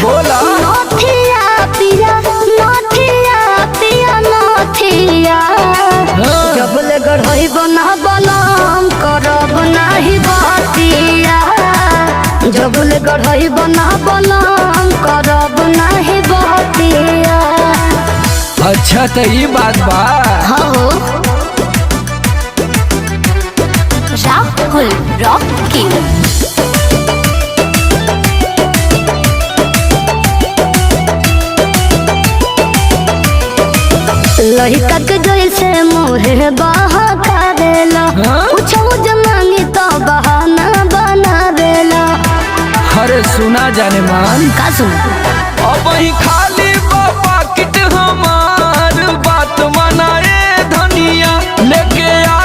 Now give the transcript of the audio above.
बोला नथिया पिया नथिया पिया नथिया जबले गढ़ई बना बलम करब नाही बतिया जबले गढ़ई बना बलम करब नाही बतिया। अच्छा तो ये बात बा। हो राहुल रॉकी लड़का के जैसे मोहे बहका देला पूछो जमांगी तो बहाना बना देला। अरे सुना जाने मान का सुन अब ही खाली बाबा किट हमार बात मनाए धनिया लेके आ